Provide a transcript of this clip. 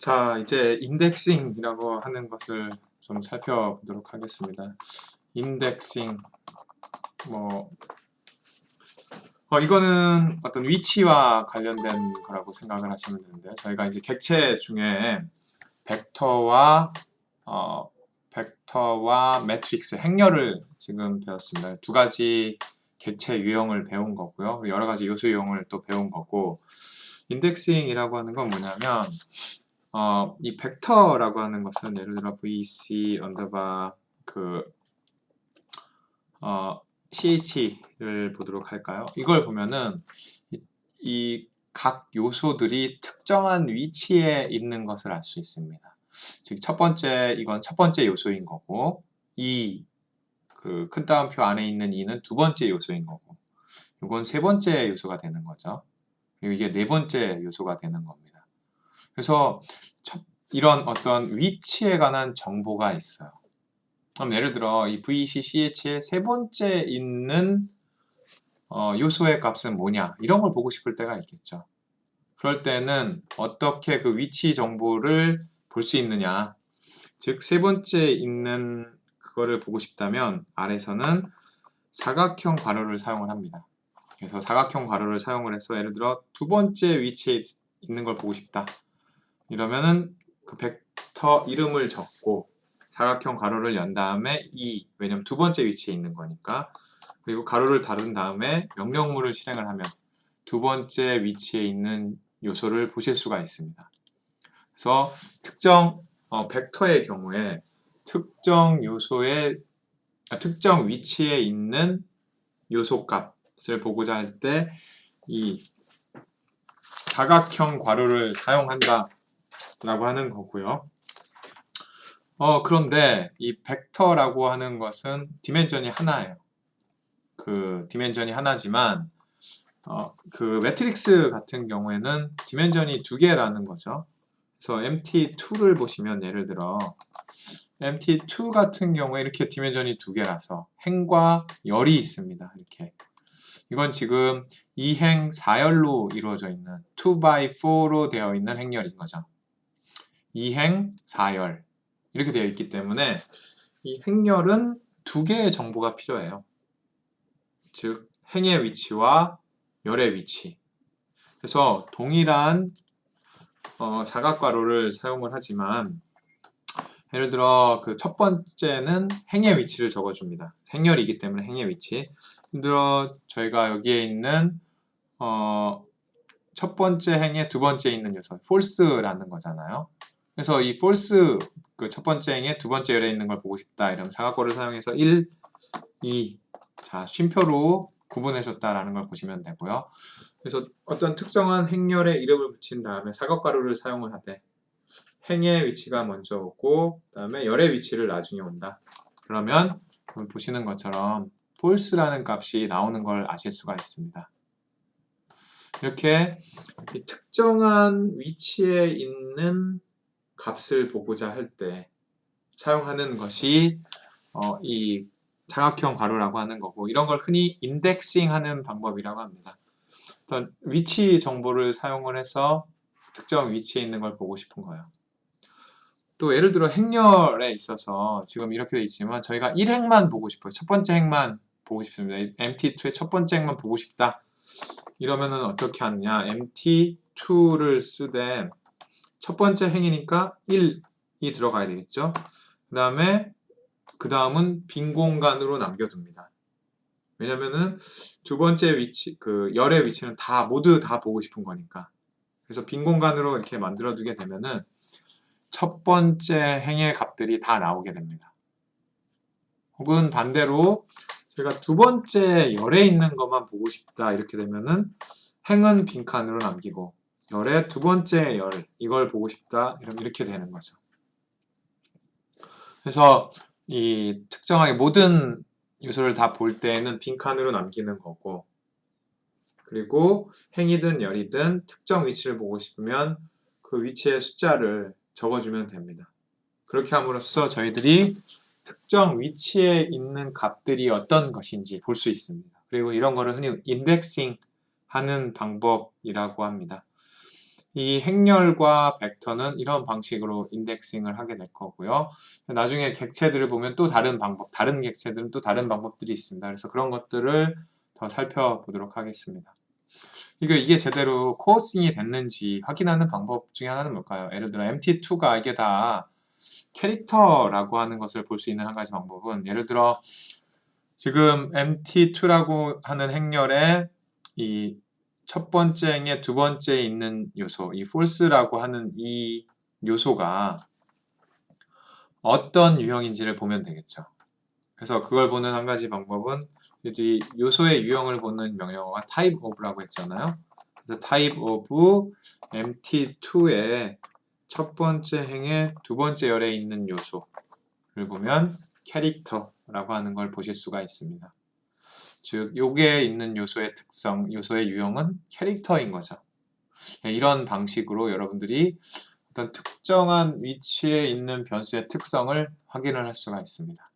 자, 이제 인덱싱이라고 하는 것을 좀 살펴보도록 하겠습니다. 인덱싱, 뭐, 이거는 어떤 위치와 관련된 거라고 생각을 하시면 되는데, 저희가 이제 객체 중에 벡터와, 어, 벡터와 매트릭스, 행렬을 지금 배웠습니다. 두 가지 객체 유형을 배운 거고요. 여러 가지 요소 유형을 또 배운 거고, 인덱싱이라고 하는 건 뭐냐면, 이 벡터라고 하는 것은 예를 들어 VC 언더바 CH를 보도록 할까요? 이걸 보면은 이 각 요소들이 특정한 위치에 있는 것을 알 수 있습니다. 즉 이건 첫 번째 요소인 거고, 그 큰 따옴표 안에 있는 2는 두 번째 요소인 거고, 이건 세 번째 요소가 되는 거죠. 그리고 이게 네 번째 요소가 되는 겁니다. 그래서 이런 어떤 위치에 관한 정보가 있어요. 그럼 예를 들어 이 VCCH의 세 번째 있는 요소의 값은 뭐냐, 이런 걸 보고 싶을 때가 있겠죠. 그럴 때는 어떻게 그 위치 정보를 볼 수 있느냐, 즉 세 번째 있는 그거를 보고 싶다면 아래서는 사각형 괄호를 사용을 합니다. 그래서 사각형 괄호를 사용을 해서 예를 들어 두 번째 위치에 있는 걸 보고 싶다 이러면은 그 벡터 이름을 적고 사각형 괄호를 연 다음에 2, 왜냐면 두 번째 위치에 있는 거니까, 그리고 가로를 닫은 다음에 명령문을 실행을 하면 두 번째 위치에 있는 요소를 보실 수가 있습니다. 그래서 특정 벡터의 경우에 특정 위치에 있는 요소 값을 보고자 할 때 이 사각형 괄호를 사용한다 라고 하는 거고요. 그런데 이 벡터라고 하는 것은 디멘전이 하나예요. 그 디멘전이 하나지만 그 매트릭스 같은 경우에는 디멘전이 두 개라는 거죠. 그래서 MT2를 보시면 예를 들어 MT2 같은 경우에 이렇게 디멘전이 두 개라서 행과 열이 있습니다. 이렇게. 이건 지금 2행 4열로 이루어져 있는 2x4로 되어 있는 행렬인 거죠. 2행 4열 이렇게 되어 있기 때문에 이 행렬은 두 개의 정보가 필요해요. 즉 행의 위치와 열의 위치. 그래서 동일한 사각괄호를 사용을 하지만 예를 들어 그 첫 번째는 행의 위치를 적어줍니다. 행렬이기 때문에 행의 위치. 예를 들어 저희가 여기에 있는 첫 번째 행의 두 번째 있는 요소 false라는 거잖아요. 그래서 이 false 그 첫 번째 행의 두 번째 열에 있는 걸 보고 싶다 이러면 사각괄호를 사용해서 1, 2 자 쉼표로 구분해줬다라는 걸 보시면 되고요. 그래서 어떤 특정한 행렬에 이름을 붙인 다음에 사각괄호를 사용을 하되 행의 위치가 먼저 오고 그 다음에 열의 위치를 나중에 온다. 그러면 보시는 것처럼 false라는 값이 나오는 걸 아실 수가 있습니다. 이렇게 특정한 위치에 있는 값을 보고자 할 때 사용하는 것이 이 사각형 괄호라고 하는 거고, 이런 걸 흔히 인덱싱하는 방법이라고 합니다. 어떤 위치 정보를 사용을 해서 특정 위치에 있는 걸 보고 싶은 거예요. 또 예를 들어 행렬에 있어서 지금 이렇게 돼 있지만 저희가 1행만 보고 싶어요. 첫 번째 행만 보고 싶습니다. MT2의 첫 번째 행만 보고 싶다. 이러면은 어떻게 하느냐, MT2를 쓰되 첫 번째 행이니까 1이 들어가야 되겠죠. 그 다음은 빈 공간으로 남겨둡니다. 왜냐면은 두 번째 위치, 그 열의 위치는 모두 다 보고 싶은 거니까. 그래서 빈 공간으로 이렇게 만들어두게 되면은 첫 번째 행의 값들이 다 나오게 됩니다. 혹은 반대로 제가 두 번째 열에 있는 것만 보고 싶다 이렇게 되면은 행은 빈칸으로 남기고 열의 두 번째 열 이걸 보고 싶다 이러면 이렇게 되는 거죠. 그래서 이 특정하게 모든 요소를 다 볼 때에는 빈칸으로 남기는 거고, 그리고 행이든 열이든 특정 위치를 보고 싶으면 그 위치의 숫자를 적어주면 됩니다. 그렇게 함으로써 저희들이 특정 위치에 있는 값들이 어떤 것인지 볼 수 있습니다. 그리고 이런 거를 흔히 인덱싱 하는 방법이라고 합니다. 이 행렬과 벡터는 이런 방식으로 인덱싱을 하게 될 거고요. 나중에 객체들을 보면 또 다른 방법, 다른 객체들은 또 다른 방법들이 있습니다. 그래서 그런 것들을 더 살펴보도록 하겠습니다. 이게 제대로 코어싱이 됐는지 확인하는 방법 중에 하나는 뭘까요? 예를 들어 MT2가 이게 다 캐릭터라고 하는 것을 볼 수 있는 한 가지 방법은, 예를 들어 지금 MT2라고 하는 행렬에 이 첫 번째 행의 두 번째에 있는 요소, 이 false라고 하는 이 요소가 어떤 유형인지를 보면 되겠죠. 그래서 그걸 보는 한 가지 방법은 이 요소의 유형을 보는 명령어가 type of라고 했잖아요. 그래서 type of MT2의 첫 번째 행의 두 번째 열에 있는 요소를 보면 캐릭터라고 하는 걸 보실 수가 있습니다. 즉, 요게 있는 요소의 특성, 요소의 유형은 캐릭터인 거죠. 이런 방식으로 여러분들이 어떤 특정한 위치에 있는 변수의 특성을 확인을 할 수가 있습니다.